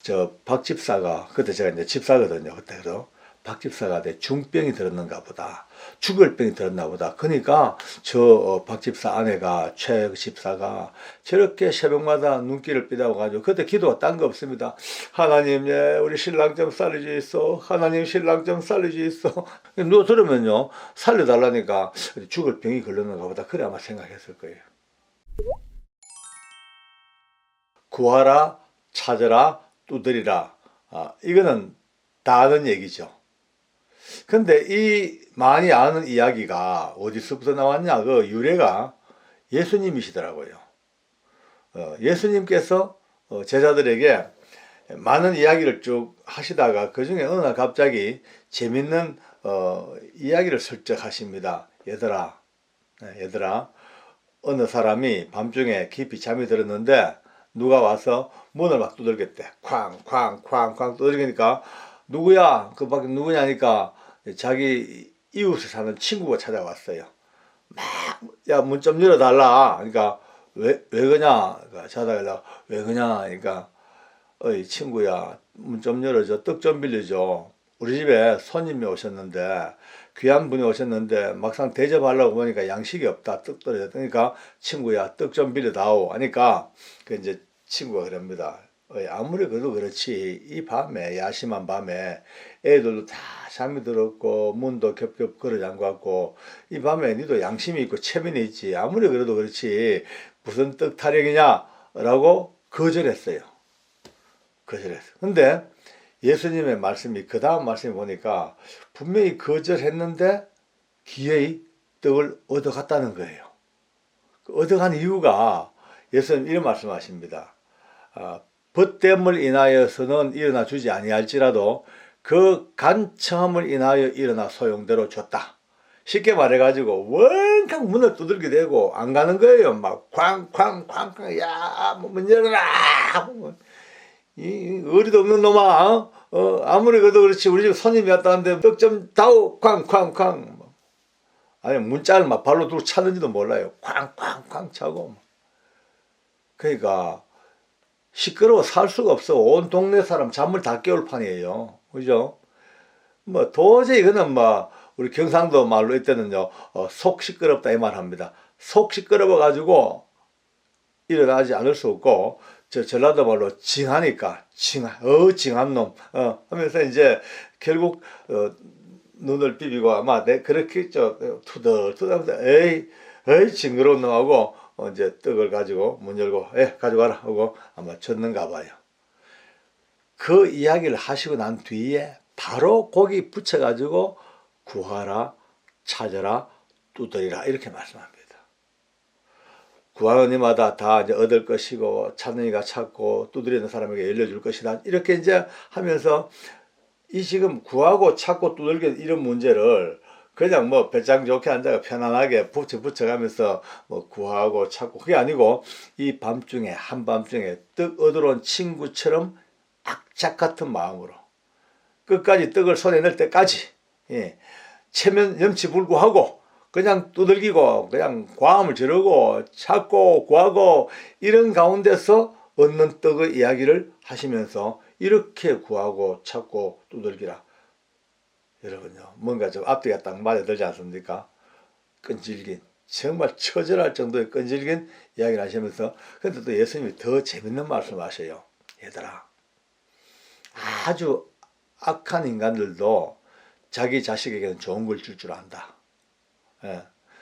저 박 집사가 그때 제가 이제 집사거든요. 그때 그래서 박 집사가 중병이 들었는가 보다. 죽을 병이 들었나 보다. 그러니까 저 박 집사 아내가 최 집사가 저렇게 새벽마다 눈길을 삐다고 가지고 그때 기도가 딴 거 없습니다. 하나님, 예, 우리 신랑 좀 살려주있어. 하나님, 신랑 좀 살려주있어. 누가 들으면요, 살려달라니까 죽을 병이 걸렸는가 보다. 그래 아마 생각했을 거예요. 구하라, 찾으라, 두드리라. 이거는 다 아는 얘기죠. 근데 이 많이 아는 이야기가 어디서부터 나왔냐? 그 유래가 예수님이시더라고요. 예수님께서 제자들에게 많은 이야기를 쭉 하시다가 그 중에 어느 날 갑자기 재밌는 이야기를 슬쩍 하십니다. 얘들아, 어느 사람이 밤중에 깊이 잠이 들었는데 누가 와서 문을 막 두들겼대. 쾅쾅쾅쾅 두들기니까 누구야? 그 밖에 누구냐니까 자기 이웃에 사는 친구가 찾아왔어요. 막, 야, 문 좀 열어달라. 그러니까, 왜 그러냐? 자다가, 왜 그러냐? 그러니까, 어이, 친구야, 문 좀 열어줘. 떡 좀 빌려줘. 우리 집에 손님이 오셨는데, 귀한 분이 오셨는데, 막상 대접하려고 보니까 양식이 없다. 떡 떨어졌다. 그러니까, 친구야, 떡 좀 빌려다오. 하니까, 그 이제 친구가 그럽니다. 아무리 그래도 그렇지 이 밤에 야심한 밤에 애들도 다 잠이 들었고 문도 겹겹 걸어 잠갔고 이 밤에 니도 양심이 있고 체면이 있지 아무리 그래도 그렇지 무슨 떡 타령이냐 라고 거절했어요. 근데 예수님의 말씀이 그 다음 말씀을 보니까 분명히 거절했는데 기어이 떡을 얻어갔다는 거예요. 얻어간 이유가 예수님 이런 말씀하십니다. 벗됨을 인하여서는 일어나 주지 아니할지라도 그 간청함을 인하여 일어나 소용대로 줬다. 쉽게 말해가지고 원캉 문을 두들겨 대고 안 가는 거예요. 막 쾅쾅쾅쾅 야 문 열어라. 이 어리도 없는 놈아. 아무리 그래도 그렇지 우리 집 손님이 왔다는데 떡 좀 다오 쾅쾅쾅. 아니 문짝을 막 발로 두고 차는지도 몰라요. 쾅쾅쾅 차고. 그러니까 시끄러워 살 수가 없어. 온 동네 사람 잠을 다 깨울 판이에요. 그죠? 뭐 도저히 이거는 뭐 우리 경상도 말로 이때는요 속 시끄럽다 이 말 합니다. 속 시끄러워 가지고 일어나지 않을 수 없고 저 전라도 말로 징하니까 징한 놈 하면서 이제 결국 눈을 비비고 아마 그렇게 투덜투덜하면서 에이 징그러운 놈하고 이제 떡을 가지고 문 열고 가져가라 하고 아마 줬는가 봐요. 그 이야기를 하시고 난 뒤에 바로 거기 붙여가지고 구하라 찾아라 두드리라 이렇게 말씀합니다. 구하는 이마다 다 이제 얻을 것이고 찾는 이가 찾고 두드리는 사람에게 열려줄 것이다 이렇게 이제 하면서 이 지금 구하고 찾고 두들기는 이런 문제를 그냥 뭐 배짱 좋게 앉아가 편안하게 붙여가면서 뭐 구하고 찾고 그게 아니고 이 밤중에 한밤중에 떡 얻으러 온 친구처럼 악착 같은 마음으로 끝까지 떡을 손에 넣을 때까지 체면 염치불구하고 그냥 두들기고 그냥 과음을 지르고 찾고 구하고 이런 가운데서 얻는 떡의 이야기를 하시면서 이렇게 구하고 찾고 두들기라. 여러분요 뭔가 좀 앞뒤가 딱 맞아들지 않습니까? 끈질긴 정말 처절할 정도의 끈질긴 이야기를 하시면서 근데 또 예수님이 더 재밌는 말씀을 하셔요. 얘들아 아주 악한 인간들도 자기 자식에게는 좋은 걸 줄 줄 안다.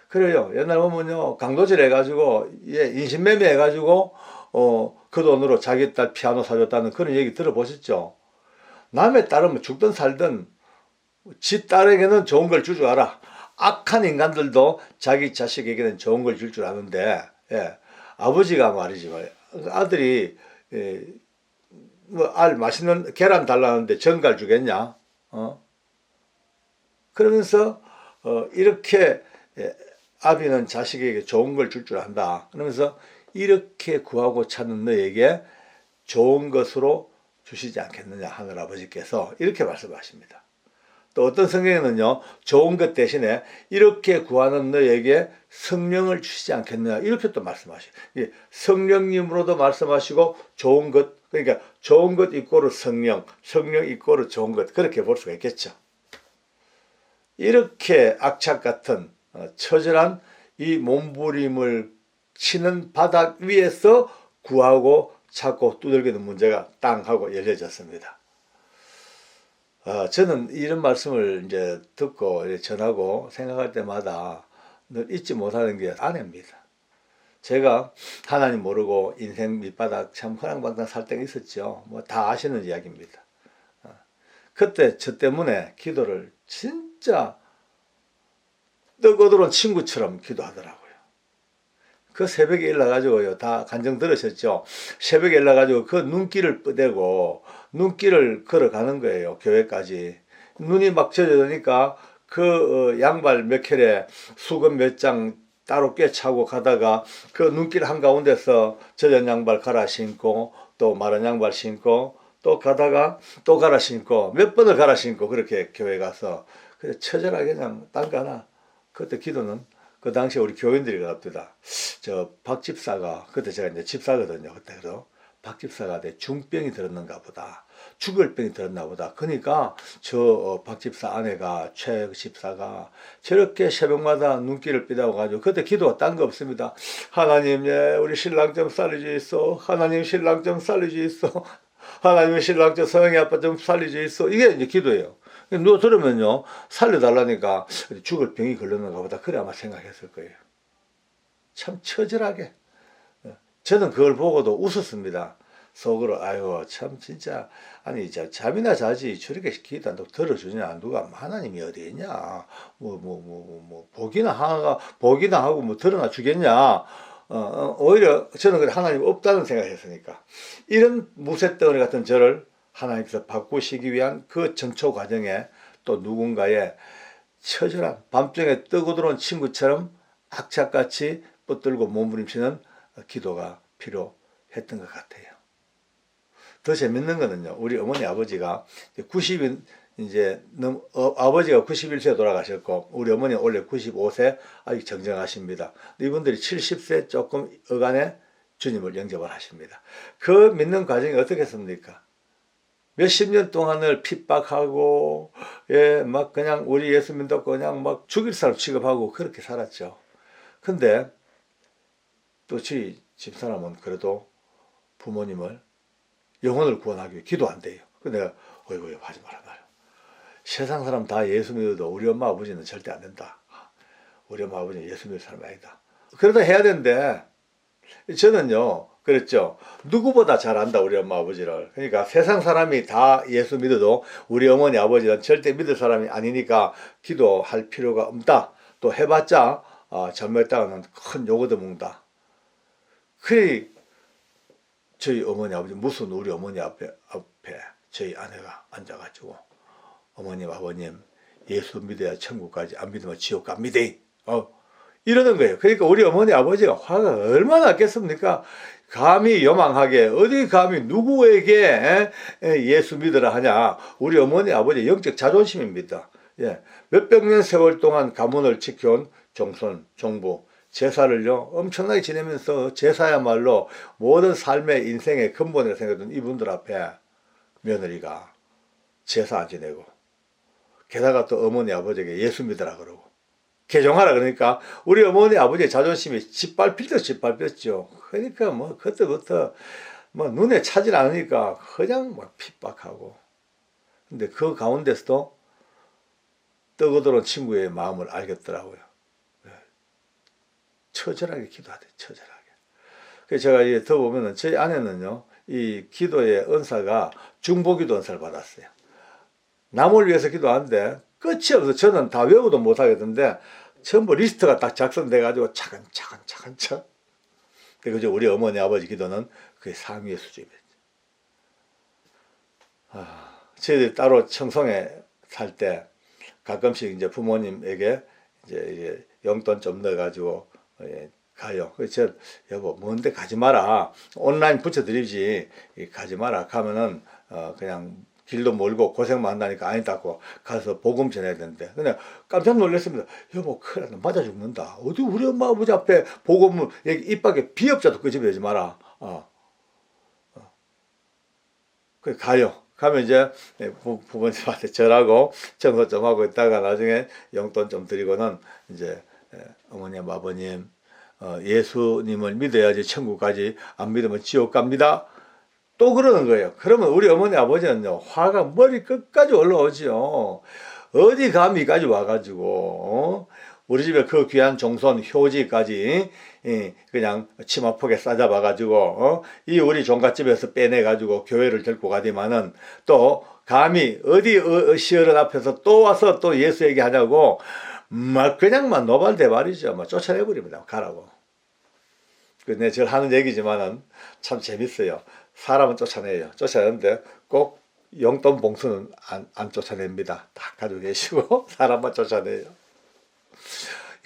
그래요. 옛날 보면요 강도질 해가지고 인신매매 해가지고 그 돈으로 자기 딸 피아노 사줬다는 그런 얘기 들어보셨죠? 남의 딸은 뭐 죽든 살든 지 딸에게는 좋은 걸 줄 줄 알아. 악한 인간들도 자기 자식에게는 좋은 걸 줄 줄 아는데 아버지가 말이지 아들이 뭐 맛있는 계란 달라는데 전갈 주겠냐? 그러면서 이렇게 아비는 자식에게 좋은 걸 줄 줄 안다. 그러면서 이렇게 구하고 찾는 너에게 좋은 것으로 주시지 않겠느냐 하늘 아버지께서 이렇게 말씀하십니다. 또 어떤 성경에는요 좋은 것 대신에 이렇게 구하는 너에게 성령을 주시지 않겠느냐 이렇게 또 말씀하시고 성령님으로도 말씀하시고 좋은 것 그러니까 좋은 것 이꼬르 성령, 성령 이꼬르 좋은 것, 그렇게 볼 수가 있겠죠. 이렇게 악착 같은 처절한 이 몸부림을 치는 바닥 위에서 구하고 찾고 두들기는 문제가 땅 하고 열려졌습니다. 저는 이런 말씀을 이제 듣고 전하고 생각할 때마다 늘 잊지 못하는 게 아내입니다. 제가 하나님 모르고 인생 밑바닥 참 허랑방탕 살 때가 있었죠. 뭐 다 아시는 이야기입니다. 그때 저 때문에 기도를 진짜 떠거들은 친구처럼 기도하더라고요. 그 새벽에 일어나가지고요, 다 간증 들으셨죠? 새벽에 일어나가지고 그 눈길을 뻗대고 눈길을 걸어가는 거예요, 교회까지. 눈이 막 젖어드니까 그 양발 몇 켤에 수건 몇 장 따로 꿰차고 가다가 그 눈길 한가운데서 젖은 양발 갈아 신고 또 마른 양발 신고 또 가다가 또 갈아 신고 몇 번을 갈아 신고 그렇게 교회 가서 그냥 처절하게 그냥 딴거나 그때 기도는 그 당시에 우리 교인들이 그럽니다. 저 박 집사가 그때 제가 이제 집사거든요. 그때 그래서 박 집사가 중병이 들었는가 보다. 죽을 병이 들었나 보다. 그러니까 저 박 집사 아내가 최 집사가 저렇게 새벽마다 눈길을 삐다고 가지고 그때 기도가 딴 거 없습니다. 하나님, 예, 우리 신랑 좀 살려주있어. 하나님 신랑 좀 살려주있어. 하나님 신랑 좀 서영이 아빠 좀 살려주있어. 이게 이제 기도예요. 누가 들으면요, 살려달라니까 죽을 병이 걸렸는가 보다. 그래 아마 생각했을 거예요. 참 처절하게. 저는 그걸 보고도 웃었습니다. 속으로, 아이고, 참, 진짜, 아니, 잠이나 자지, 저렇게 기도한다고 들어주냐, 누가, 하나님이 어디 있냐, 복이나 하고, 뭐, 들어나 주겠냐, 오히려 저는 그래, 하나님 없다는 생각했으니까. 이런 무쇠덩어리 같은 저를 하나님께서 바꾸시기 위한 그 전초 과정에 또 누군가의 처절한 밤중에 뜨고 들어온 친구처럼 악착같이 뻗들고 몸부림치는 기도가 필요했던 것 같아요. 더 재밌는 거는요, 우리 어머니 아버지가 90인 이제 아버지가 91세 돌아가셨고 우리 어머니는 원래 95세 아직 정정하십니다. 이분들이 70세 조금 어간에 주님을 영접을 하십니다. 그 믿는 과정이 어떻게 했습니까? 몇십 년 동안을 핍박하고, 예, 막 그냥 우리 예수 믿고 그냥 막 죽일 사람 취급하고 그렇게 살았죠. 근데 또 저희 집사람은 그래도 부모님을 영혼을 구원하기 위해 기도한대요. 근데 내가 어이구 하지 말아봐요. 세상 사람 다 예수 믿어도 우리 엄마 아버지는 절대 안 된다. 우리 엄마 아버지는 예수 믿을 사람 아니다. 그러다 해야 되는데 저는요 그랬죠. 누구보다 잘 안다 우리 엄마 아버지를. 그러니까 세상 사람이 다 예수 믿어도 우리 어머니 아버지는 절대 믿을 사람이 아니니까 기도할 필요가 없다. 또 해봤자 잘못했다가는 큰 욕 얻어먹는다. 그래 저희 어머니 아버지 무슨 우리 어머니 앞에 저희 아내가 앉아가지고 어머님 아버님 예수 믿어야 천국까지 안 믿으면 지옥 갑니다. 이러는 거예요. 그러니까 우리 어머니 아버지가 화가 얼마나 났겠습니까? 감히 요망하게 어디 감히 누구에게 예수 믿으라 하냐. 우리 어머니 아버지 영적 자존심입니다. 예, 몇백 년 세월 동안 가문을 지켜온 종손 종부 제사를요 엄청나게 지내면서 제사야말로 모든 삶의 인생의 근본이라 생각하던 이분들 앞에 며느리가 제사 안 지내고 게다가 또 어머니 아버지에게 예수 믿으라 그러고 개종하라 그러니까 우리 어머니 아버지의 자존심이 짓밟힐 듯 짓밟혔죠. 그러니까 뭐 그때부터 뭐 눈에 차질 않으니까 그냥 막 핍박하고. 근데 그 가운데서도 떠거들은 친구의 마음을 알겠더라고요. 처절하게 기도하대, 처절하게. 그래서 제가 이제 더 보면은 저희 아내는요, 이 기도의 은사가 중보기도 은사를 받았어요. 남을 위해서 기도하는데 끝이 없어. 저는 다 외우도 못하겠는데 전부 리스트가 딱 작성돼가지고 차근차근. 그죠? 우리 어머니 아버지 기도는 그게 상위의 수준이었죠. 저희들이 따로 청송에 살 때 가끔씩 이제 부모님에게 이제 용돈 좀 넣어가지고 가요. 그래서 여보 뭔데 가지 마라. 온라인 붙여드리지 가지 마라. 가면은 그냥 길도 멀고 고생만 한다니까 아니다고 가서 복음 전해야 되는데. 근데 깜짝 놀랐습니다. 여보 큰일 나 맞아 죽는다. 어디 우리 엄마 아버지 앞에 복음을 입 밖에 비업자도 끄집어내지 마라. 그 가요. 가면 이제 부모님한테 절하고 청소 좀 하고 있다가 나중에 용돈 좀 드리고는 이제 어머님 아버님 예수님을 믿어야지 천국 가지 안 믿으면 지옥 갑니다. 또 그러는 거예요. 그러면 우리 어머니 아버지는요 화가 머리 끝까지 올라오지요. 어디 감히까지 와가지고 우리 집에 그 귀한 종손 효지까지 그냥 치마폭에 싸잡아가지고 이 우리 종갓집에서 빼내가지고 교회를 데리고 가더만은 또 감히 어디 시어른 앞에서 또 와서 또 예수 얘기하냐고 막 그냥만 노발대발이죠. 막 쫓아내버립니다. 가라고. 내 절 하는 얘기지만은 참 재밌어요. 사람은 쫓아내요. 쫓아내는데 꼭 용돈 봉투는 안 쫓아냅니다. 다 가지고 계시고 사람만 쫓아내요.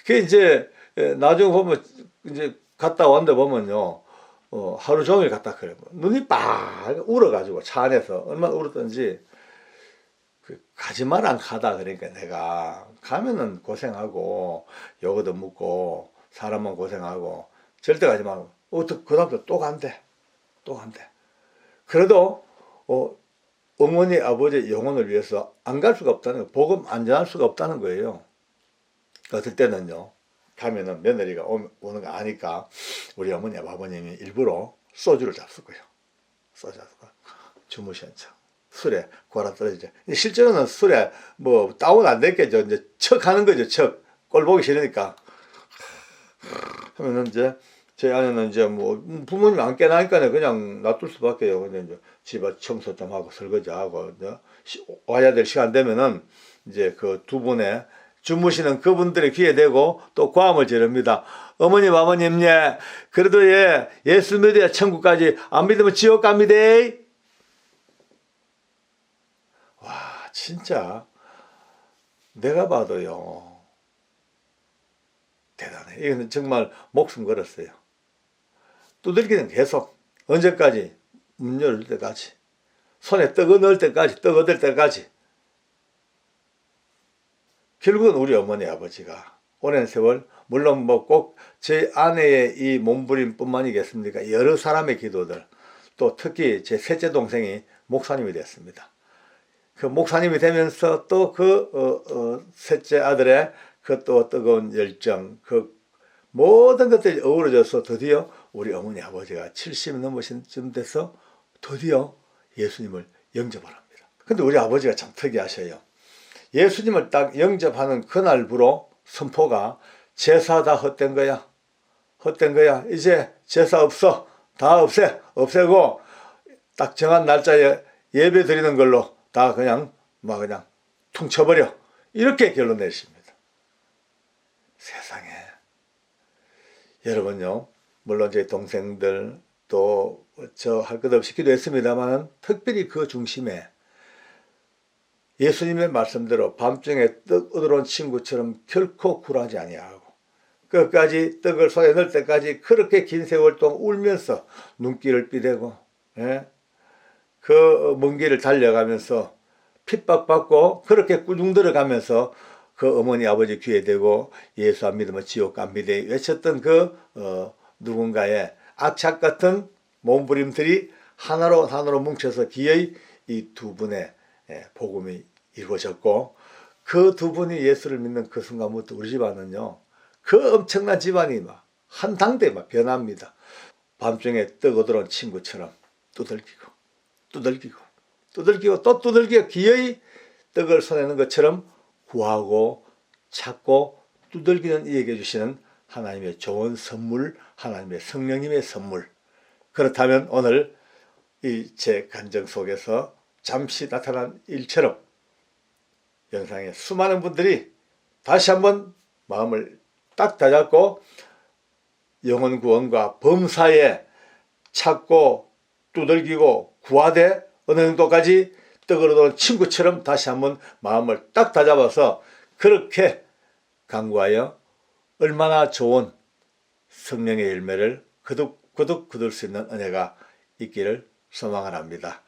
그 이제 나중에 보면 이제 갔다 왔는데 보면요 하루 종일 갔다 그래요. 눈이 빡 울어가지고 차 안에서 얼마나 울었던지 가지 마라 안 가다 그러니까 내가 가면은 고생하고 요거도 묻고 사람만 고생하고 절대 가지 말고 그 다음부터 또 간대. 그래도 어머니 아버지 영혼을 위해서 안 갈 수가 없다는 거, 복음 안 전할 수가 없다는 거예요. 어떨 때는요 가면은 며느리가 오는 거 아니까 우리 어머니 아버님이 일부러 소주를 잡수고요. 소주 잡수고 주무시는 척 술에 골아 떨어지죠. 실제로는 술에 뭐 다운 안 됐겠죠. 이제 척 하는 거죠. 척 꼴 보기 싫으니까 하면은 이제 제 아내는 이제 뭐 부모님 안 깨나니까 그냥 놔둘 수밖에요. 근데 이제 집안 청소 좀 하고 설거지하고 와야 될 시간 되면은 이제 그 두 분의 주무시는 그분들의 귀에 대고 또 고함을 지릅니다. 어머님 아버님 예 그래도 예수 믿어야 천국까지 안 믿으면 지옥 갑니다. 와 진짜 내가 봐도요 대단해. 이거는 정말 목숨 걸었어요. 두들기는 계속 언제까지? 문 열을 때까지 손에 떡 넣을 때까지 떡 얻을 때까지. 결국은 우리 어머니 아버지가 오랜 세월 물론 뭐 꼭 제 아내의 이 몸부림뿐만이겠습니까? 여러 사람의 기도들 또 특히 제 셋째 동생이 목사님이 됐습니다. 그 목사님이 되면서 또 그 셋째 아들의 그 또 뜨거운 열정 그 모든 것들이 어우러져서 드디어 우리 어머니 아버지가 70 넘으신 쯤 돼서 드디어 예수님을 영접을 합니다. 근데 우리 아버지가 참 특이하셔요. 예수님을 딱 영접하는 그날부로 선포가 제사 다 헛된 거야. 헛된 거야. 이제 제사 없어. 다 없애고 딱 정한 날짜에 예배 드리는 걸로 다 그냥 그냥 퉁쳐버려. 이렇게 결론 내십니다. 세상에. 여러분요. 물론 제 동생들 또 저 할 것 없이 기도했습니다만 특별히 그 중심에 예수님의 말씀대로 밤중에 떡 얻으러 온 친구처럼 결코 굴하지 아니하고 끝까지 떡을 손에 넣을 때까지 그렇게 긴 세월 동안 울면서 눈길을 삐대고 그 먼 길을 달려가면서 핍박받고 그렇게 꾸중 들어가면서 그 어머니 아버지 귀에 대고 예수 안 믿으면 지옥 갑니다 외쳤던 그 누군가의 악착 같은 몸부림들이 하나로 뭉쳐서 기어이 이 두 분의 복음이 이루어졌고 그 두 분이 예수를 믿는 그 순간부터 우리 집안은요 그 엄청난 집안이 막 한 당대 막 변합니다. 밤중에 떡 얻으러 온 친구처럼 두들기고 또 두들기고 기어이 떡을 손에는 것처럼 구하고 찾고 두들기는 이에게 주시는 하나님의 좋은 선물, 하나님의 성령님의 선물. 그렇다면 오늘 이 제 간증 속에서 잠시 나타난 일처럼 영상에 수많은 분들이 다시 한번 마음을 딱 다잡고 영혼 구원과 범사에 찾고 두들기고 구하되 어느 정도까지 떡을 얻은 친구처럼 다시 한번 마음을 딱 다잡아서 그렇게 간구하여 얼마나 좋은 성령의 열매를 거듭 거둘 수 있는 은혜가 있기를 소망을 합니다.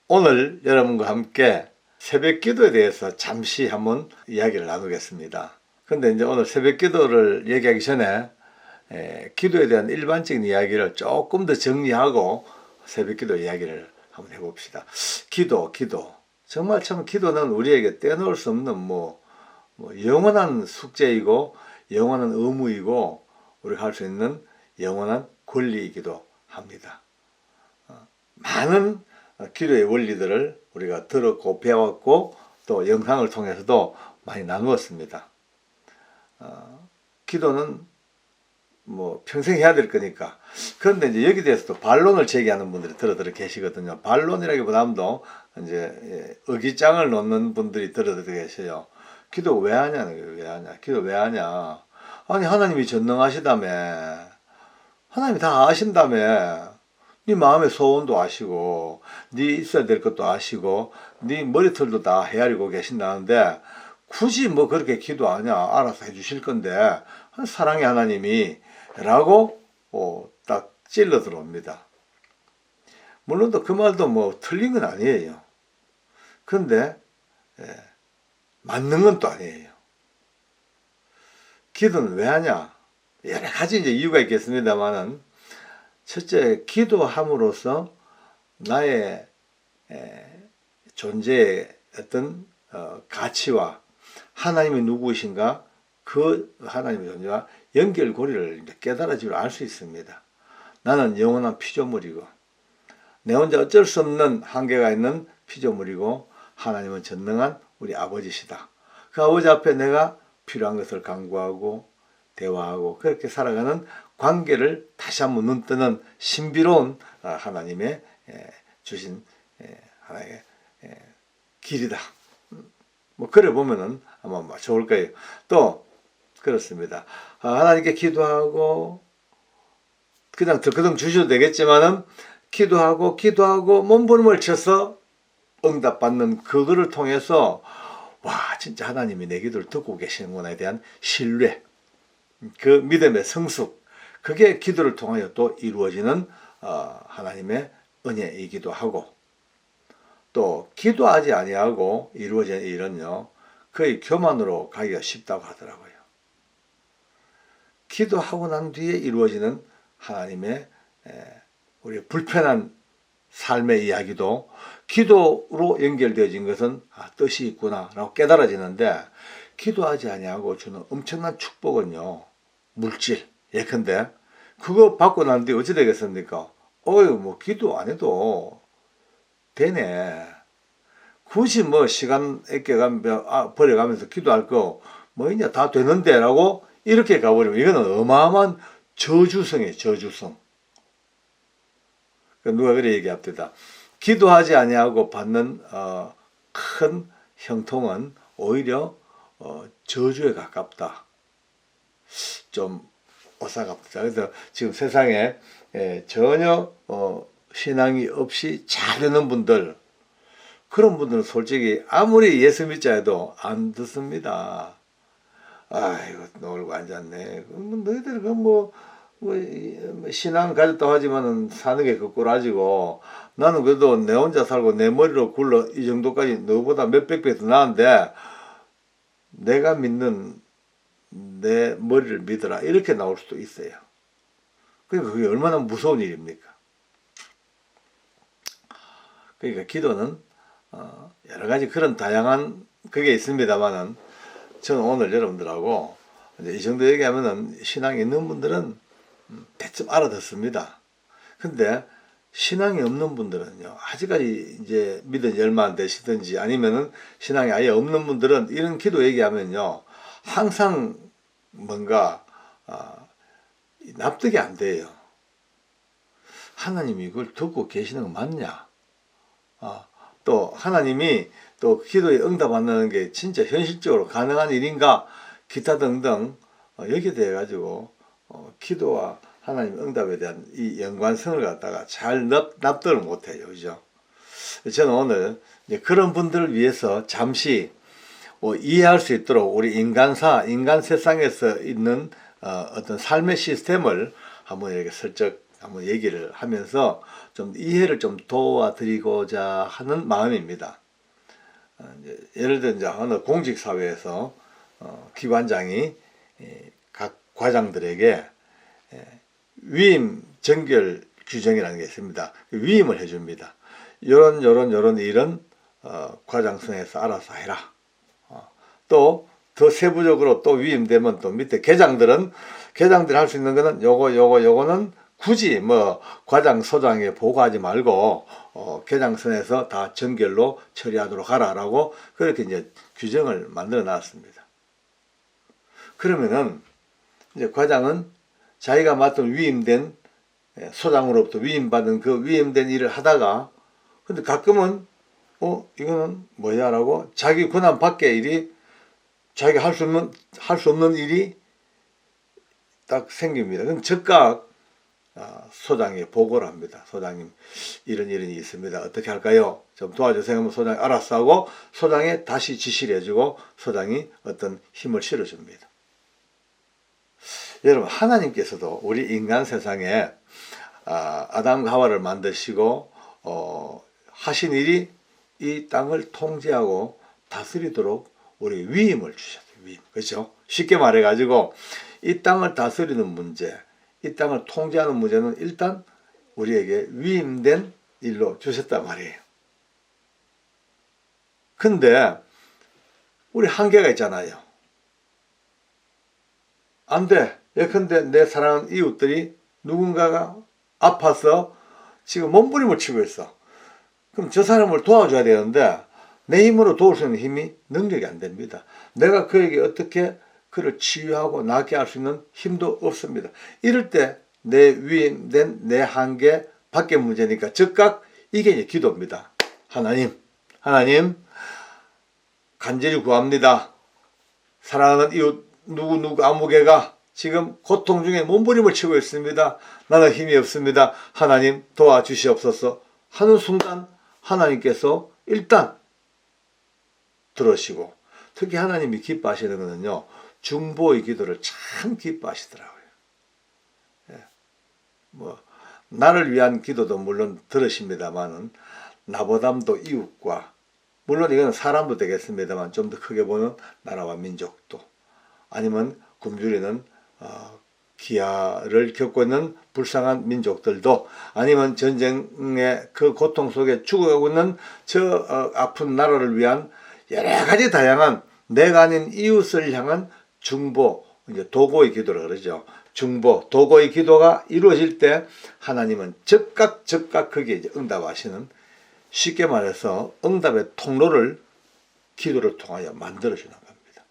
오늘 여러분과 함께 새벽 기도에 대해서 잠시 한번 이야기를 나누겠습니다. 근데 이제 오늘 새벽 기도를 얘기하기 전에 기도에 대한 일반적인 이야기를 조금 더 정리하고 새벽 기도 이야기를 한번 해봅시다. 기도. 정말 참 기도는 우리에게 떼놓을 수 없는 영원한 숙제이고 영원한 의무이고 우리가 할 수 있는 영원한 권리이기도 합니다. 많은 기도의 원리들을 우리가 들었고 배웠고 또 영상을 통해서도 많이 나누었습니다. 기도는 평생 해야 될 거니까. 그런데 이제 여기 대해서도 반론을 제기하는 분들이 들어 계시거든요. 반론이라기보다도 이제 의기장을 놓는 분들이 들어 계셔요. 기도 왜 하냐는 거예요. 왜 하냐? 기도 왜 하냐? 아니 하나님이 전능하시다며. 하나님이 다 아신다며. 네 마음의 소원도 아시고 네 있어야 될 것도 아시고 네 머리털도 다 헤아리고 계신다는데 굳이 그렇게 기도하냐? 알아서 해주실 건데 사랑의 하나님이 라고 딱 찔러 들어옵니다. 물론 또 그 말도 틀린 건 아니에요. 그런데 맞는 건 또 아니에요. 기도는 왜 하냐? 여러 가지 이제 이유가 있겠습니다만은 첫째, 기도함으로써 나의 존재의 어떤 가치와 하나님이 누구이신가 그 하나님의 존재와 연결고리를 깨달아지고 알 수 있습니다. 나는 영원한 피조물이고 내 혼자 어쩔 수 없는 한계가 있는 피조물이고 하나님은 전능한 우리 아버지시다. 그 아버지 앞에 내가 필요한 것을 간구하고 대화하고 그렇게 살아가는 관계를 다시 한번 눈뜨는 신비로운 하나님의 주신 하나의 길이다. 그래 보면은 아마 좋을 거예요. 또 그렇습니다. 하나님께 기도하고 그냥 덜커덩 주셔도 되겠지만은 기도하고 몸부림을 쳐서 응답받는 그거를 통해서 와 진짜 하나님이 내 기도를 듣고 계시는구나에 대한 신뢰, 그 믿음의 성숙, 그게 기도를 통하여 또 이루어지는 하나님의 은혜이기도 하고 또 기도하지 아니하고 이루어지는 일은요 거의 교만으로 가기가 쉽다고 하더라고요. 기도하고 난 뒤에 이루어지는 하나님의 우리의 불편한 삶의 이야기도 기도로 연결되어진 것은 뜻이 있구나 라고 깨달아지는데 기도하지 아니하고 주는 엄청난 축복은요 물질 예컨대 그거 받고 난 뒤에 어찌 되겠습니까? 기도 안 해도 되네. 굳이 시간 버려가면서 기도할 거 있냐 다 되는데 라고 이렇게 가버리면 이거는 어마어마한 저주성이에요. 저주성. 누가 그래 얘기합니다. 기도하지 아니하고 받는 큰 형통은 오히려 저주에 가깝다. 좀 오사갑다. 그래서 지금 세상에 전혀 신앙이 없이 잘 되는 분들 그런 분들은 솔직히 아무리 예수 믿자 해도 안 듣습니다. 아이고 놀고 앉았네. 너희들 신앙 가졌다고 하지만은 사는 게 거꾸라지고 나는 그래도 내 혼자 살고 내 머리로 굴러 이 정도까지 너보다 몇백 배 더 나은데 내가 믿는 내 머리를 믿어라 이렇게 나올 수도 있어요. 그러니까 그게 얼마나 무서운 일입니까? 그러니까 기도는 여러 가지 그런 다양한 그게 있습니다만은 저는 오늘 여러분들하고 이제 이 정도 얘기하면은 신앙이 있는 분들은 대충 알아듣습니다. 근데 신앙이 없는 분들은요, 아직까지 이제 믿은 얼마 안 되시든지 아니면은 신앙이 아예 없는 분들은 이런 기도 얘기하면요, 항상 뭔가, 납득이 안 돼요. 하나님이 이걸 듣고 계시는 거 맞냐? 또 하나님이 또 기도에 응답하는 게 진짜 현실적으로 가능한 일인가? 기타 등등, 여기에 대해 가지고, 기도와 하나님 응답에 대한 이 연관성을 갖다가 잘 납득을 못해요. 그죠? 저는 오늘 그런 분들을 위해서 잠시 이해할 수 있도록 우리 인간 세상에서 있는 어떤 삶의 시스템을 한번 이렇게 슬쩍 한번 얘기를 하면서 좀 이해를 좀 도와드리고자 하는 마음입니다. 예를 들어 이제 어느 공직사회에서 기관장이 각 과장들에게 위임 정결 규정이라는 게 있습니다. 위임을 해줍니다. 요런 일은 과장선에서 알아서 해라. 또 더 세부적으로 또 위임되면 또 밑에 계장들이 할 수 있는 거는 요거는 굳이 뭐 과장 소장에 보고하지 말고 계장선에서 다 정결로 처리하도록 하라라고 그렇게 이제 규정을 만들어 놨습니다. 그러면은 이제 과장은 자기가 맡은 위임된 소장으로부터 위임받은 그 위임된 일을 하다가 근데 가끔은 이거는 뭐야라고 자기 권한 밖의 일이 자기가 할 수 없는 일이 딱 생깁니다. 그럼 즉각 소장에 보고를 합니다. 소장님 이런 일이 있습니다. 어떻게 할까요? 좀 도와주세요 하면 소장이 알았어 하고 소장에 다시 지시를 해주고 소장이 어떤 힘을 실어줍니다. 여러분 하나님께서도 우리 인간 세상에 아담과 하와를 만드시고 하신 일이 이 땅을 통제하고 다스리도록 우리 위임을 주셨어요. 위임. 그렇죠? 쉽게 말해가지고 이 땅을 다스리는 문제, 이 땅을 통제하는 문제는 일단 우리에게 위임된 일로 주셨단 말이에요. 근데 우리 한계가 있잖아요. 안 돼. 예컨대 내 사랑하는 이웃들이 누군가가 아파서 지금 몸부림을 치고 있어. 그럼 저 사람을 도와줘야 되는데 내 힘으로 도울 수 있는 힘이 능력이 안 됩니다. 내가 그에게 어떻게 그를 치유하고 낫게 할 수 있는 힘도 없습니다. 이럴 때 내 위임된 내 한계 밖의 문제니까 즉각 이게 이제 기도입니다. 하나님 간절히 구합니다. 사랑하는 이웃 누구 아무개가 지금 고통 중에 몸부림을 치고 있습니다. 나는 힘이 없습니다. 하나님 도와주시옵소서 하는 순간 하나님께서 일단 들으시고 특히 하나님이 기뻐하시는 것은요. 중보의 기도를 참 기뻐하시더라고요. 뭐 나를 위한 기도도 물론 들으십니다만은 나보담도 이웃과 물론 이건 사람도 되겠습니다만 좀 더 크게 보면 나라와 민족도 아니면 굶주리는 기아를 겪고 있는 불쌍한 민족들도 아니면 전쟁의 그 고통 속에 죽어가고 있는 저 아픈 나라를 위한 여러 가지 다양한 내가 아닌 이웃을 향한 중보, 이제 도고의 기도라 그러죠. 중보, 도고의 기도가 이루어질 때 하나님은 즉각 거기에 이제 응답하시는 쉽게 말해서 응답의 통로를 기도를 통하여 만들어주는 겁니다.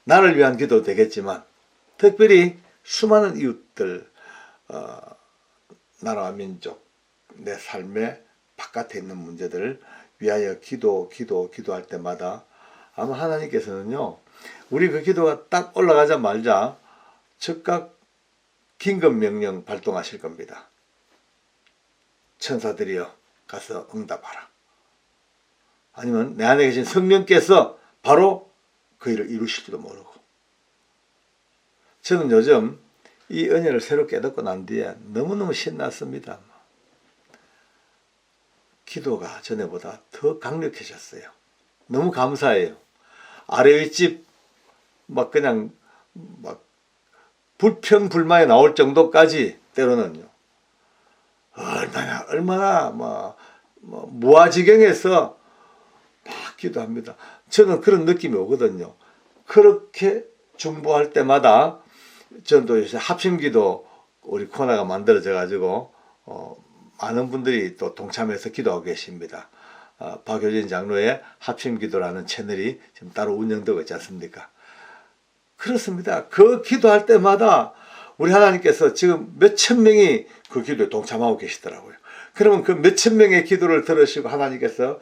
나를 위한 기도 되겠지만 특별히 수많은 이웃들, 나라와 민족, 내 삶의 바깥에 있는 문제들을 위하여 기도할 때마다 아마 하나님께서는요, 우리 그 기도가 딱 올라가자마자 즉각 긴급명령 발동하실 겁니다. 천사들이여 가서 응답하라. 아니면 내 안에 계신 성령께서 바로 그 일을 이루실지도 모르고. 저는 요즘 이 은혜를 새로 깨닫고 난 뒤에 너무너무 신났습니다. 기도가 전에보다 더 강력해졌어요. 너무 감사해요. 아래의 집 그냥 불평불만이 나올 정도까지 때로는요. 얼마나 무아지경에서 막 기도합니다. 저는 그런 느낌이 오거든요. 그렇게 중보할 때마다 저는 또 요새 합심기도 우리 코너가 만들어져 가지고 많은 분들이 또 동참해서 기도하고 계십니다. 박효진 장로의 합심기도라는 채널이 지금 따로 운영되고 있지 않습니까? 그렇습니다. 그 기도할 때마다 우리 하나님께서 지금 몇천 명이 그 기도에 동참하고 계시더라고요. 그러면 그 몇천 명의 기도를 들으시고 하나님께서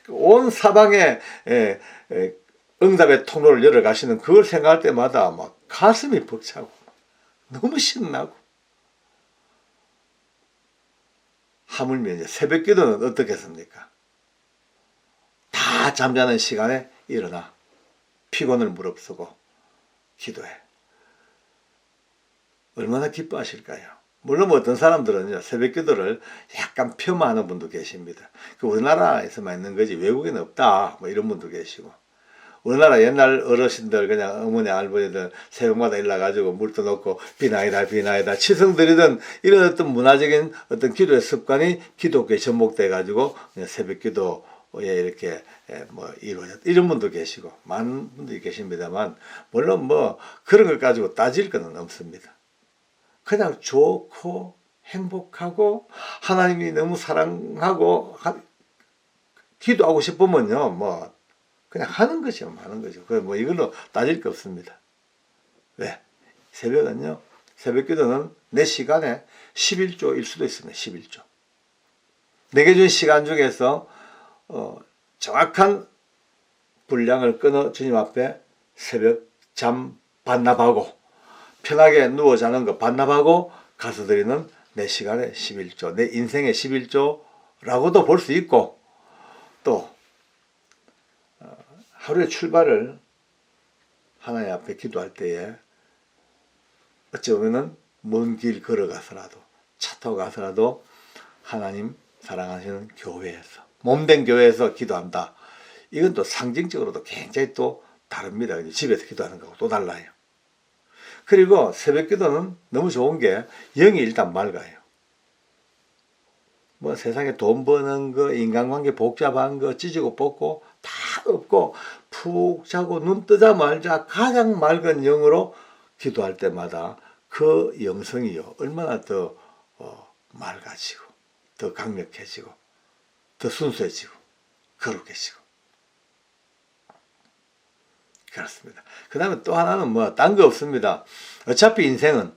온 사방에 응답의 통로를 열어가시는 그걸 생각할 때마다 막 가슴이 벅차고 너무 신나고 하물며 이제 새벽 기도는 어떻겠습니까? 다 잠자는 시간에 일어나 피곤을 무릅쓰고 기도해. 얼마나 기뻐하실까요? 물론 어떤 사람들은요, 새벽 기도를 약간 폄하하는 분도 계십니다. 우리나라에서만 있는 거지 외국에는 없다. 이런 분도 계시고. 우리나라 옛날 어르신들 그냥 어머니 할머니들 새벽마다 일어나가지고 물도 넣고 비나이다 비나이다 치성 드리던 이런 어떤 문화적인 어떤 기도의 습관이 기독교에 접목돼 가지고 새벽 기도에 이렇게 뭐 이루어졌다 이런 분도 계시고 많은 분들이 계십니다만 물론 뭐 그런 걸 가지고 따질 건 없습니다. 그냥 좋고 행복하고 하나님이 너무 사랑하고 기도하고 싶으면요 뭐 그냥 하는 것이요 하는 거죠. 그 뭐 이걸로 따질 게 없습니다. 왜? 새벽은요 새벽 기도는 내 시간에 11조일 수도 있습니다. 11조. 내게 준 시간 중에서 정확한 분량을 끊어 주님 앞에 새벽 잠 반납하고 편하게 누워 자는 거 반납하고 가서 드리는 내 시간의 11조, 내 인생의 11조라고도 볼 수 있고 또 하루의 출발을 하나님 앞에 기도할 때에 어찌 보면은 먼 길 걸어가서라도 차 타고 가서라도 하나님 사랑하시는 교회에서 몸된 교회에서 기도한다. 이건 또 상징적으로도 굉장히 또 다릅니다. 집에서 기도하는 거하고 또 달라요. 그리고 새벽 기도는 너무 좋은 게 영이 일단 맑아요. 뭐 세상에 돈 버는 거, 인간관계 복잡한 거, 찢고 뽑고 다 없고 푹 자고 눈 뜨자마자 가장 맑은 영으로 기도할 때마다 그 영성이요 얼마나 더 맑아지고 더 강력해지고 더 순수해지고 거룩해지고 그렇습니다. 그 다음에 또 하나는 뭐 딴 거 없습니다. 어차피 인생은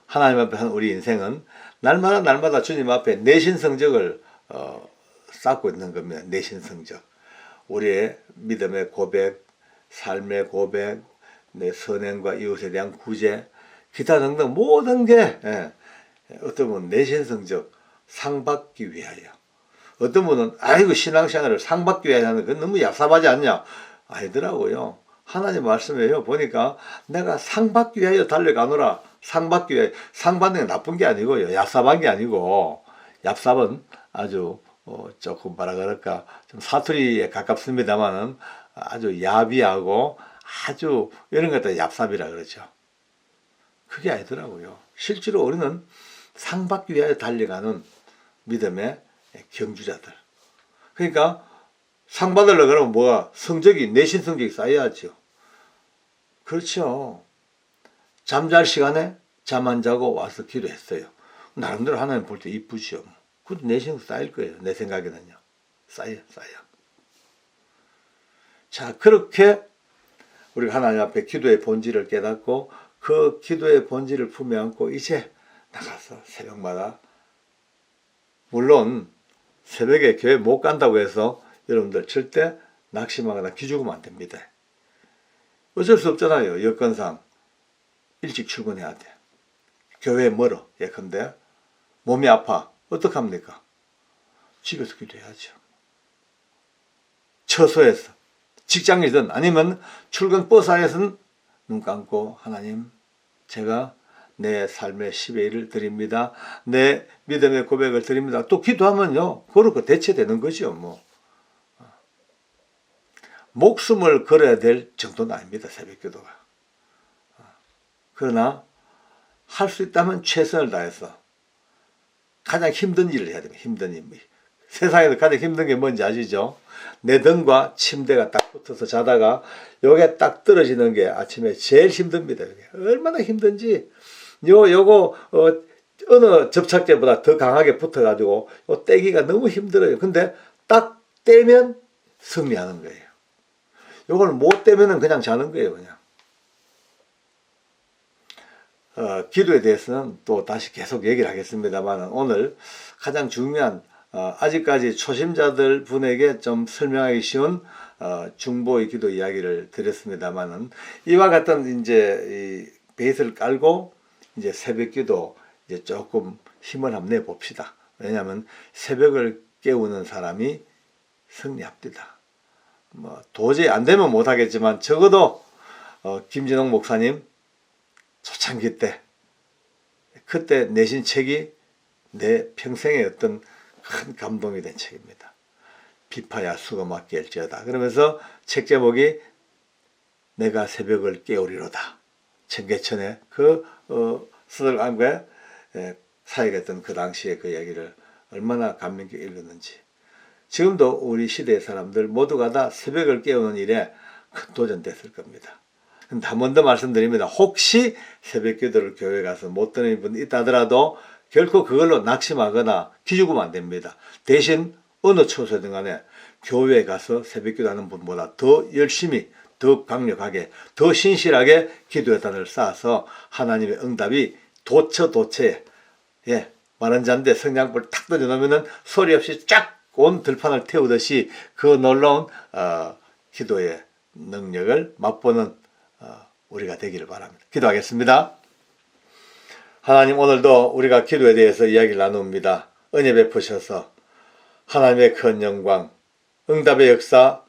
하나님 앞에 한 우리 인생은 날마다 주님 앞에 내신 성적을 쌓고 있는 겁니다. 내신 성적. 우리의 믿음의 고백, 삶의 고백, 내 선행과 이웃에 대한 구제, 기타 등등 모든 게 어떤 분은 내신 성적 상 받기 위하여. 어떤 분은 아이고 신앙생활을 상 받기 위하여 하는 건 너무 얍삽하지 않냐? 아니더라고요. 하나님 말씀이에요. 보니까 내가 상 받기 위하여 달려가노라. 상 받기 위하여. 상 받는 게 나쁜 게 아니고요. 얍삽한 게 아니고 얍삽은 아주 조금 뭐라 그럴까 좀 사투리에 가깝습니다만은 아주 야비하고 아주 이런 것들 얍삽이라 그러죠. 그게 아니더라고요. 실제로 우리는 상 받기 위하여 달려가는 믿음의 경주자들. 그러니까 상 받으려고 그러면 뭐가 성적이 내신 성적이 쌓여야죠. 그렇죠. 잠잘 시간에 잠 안 자고 와서 기도했어요. 나름대로 하나님 볼 때 이쁘죠. 그것도 내신 쌓일 거예요. 내 생각에는요. 쌓여. 자, 그렇게 우리가 하나님 앞에 기도의 본질을 깨닫고 그 기도의 본질을 품에 안고 이제 나가서 새벽마다 물론 새벽에 교회 못 간다고 해서 여러분들 절대 낙심하거나 기죽으면 안 됩니다. 어쩔 수 없잖아요. 여건상 일찍 출근해야 돼. 교회 멀어. 예컨대 몸이 아파. 어떡합니까? 집에서 기도해야죠. 처소에서 직장이든 아니면 출근 버스 안에서는 눈 감고 하나님 제가 내 삶의 10의 1을 드립니다. 내 믿음의 고백을 드립니다. 또 기도하면요. 그렇게 대체되는 거죠. 뭐. 목숨을 걸어야 될 정도는 아닙니다. 새벽 기도가. 그러나 할 수 있다면 최선을 다해서 가장 힘든 일을 해야 됩니다. 힘든 일. 세상에서 가장 힘든 게 뭔지 아시죠? 내 등과 침대가 딱 붙어서 자다가 요게 딱 떨어지는 게 아침에 제일 힘듭니다. 얼마나 힘든지 요거 어느 접착제보다 더 강하게 붙어가지고 요 떼기가 너무 힘들어요. 근데 딱 떼면 승리하는 거예요. 요걸 못 떼면은 그냥 자는 거예요. 그냥. 기도에 대해서는 또 다시 계속 얘기를 하겠습니다만 오늘 가장 중요한 아직까지 초심자들 분에게 좀 설명하기 쉬운 중보의 기도 이야기를 드렸습니다만은 이와 같은 이제 이 베이스를 깔고 이제 새벽 기도 이제 조금 힘을 한번 내 봅시다. 왜냐하면 새벽을 깨우는 사람이 승리합니다. 뭐 도저히 안 되면 못 하겠지만 적어도 김진홍 목사님 초창기 때 그때 내신 책이 내 평생의 어떤 큰 감동이 된 책입니다. 비파야 수가 맡길지어다. 그러면서 책 제목이 내가 새벽을 깨우리로다. 청계천에 그 서들감과 사역했던 그 당시에 그 얘기를 얼마나 감명 깊게 읽었는지. 지금도 우리 시대의 사람들 모두가 다 새벽을 깨우는 일에 큰 도전됐을 겁니다. 한 번 더 말씀드립니다. 혹시 새벽 기도를 교회 가서 못 드는 분이 있다 하더라도 결코 그걸로 낙심하거나 기죽으면 안 됩니다. 대신 어느 처소든 간에 교회에 가서 새벽 기도하는 분보다 더 열심히, 더 강력하게, 더 신실하게 기도의 단을 쌓아서 하나님의 응답이 도처에 마른 잔데 성냥불 탁 던져놓으면 소리 없이 쫙 온 들판을 태우듯이 그 놀라운 기도의 능력을 맛보는 우리가 되기를 바랍니다. 기도하겠습니다. 하나님, 오늘도 우리가 기도에 대해서 이야기를 나눕니다. 은혜 베푸셔서 하나님의 큰 영광, 응답의 역사,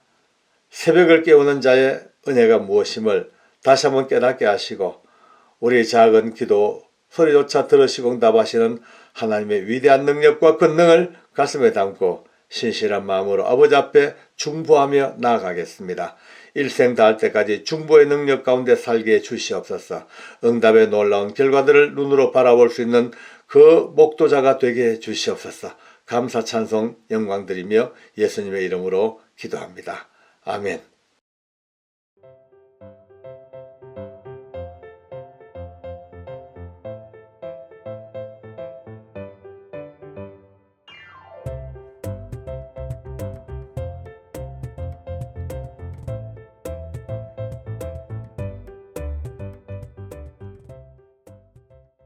새벽을 깨우는 자의 은혜가 무엇임을 다시 한번 깨닫게 하시고 우리 작은 기도 소리조차 들으시고 응답하시는 하나님의 위대한 능력과 권능을 가슴에 담고 신실한 마음으로 아버지 앞에 중보하며 나아가겠습니다. 일생 다할 때까지 중보의 능력 가운데 살게 해 주시옵소서. 응답의 놀라운 결과들을 눈으로 바라볼 수 있는 그 목도자가 되게 해 주시옵소서. 감사 찬송 영광 드리며 예수님의 이름으로 기도합니다. 아멘.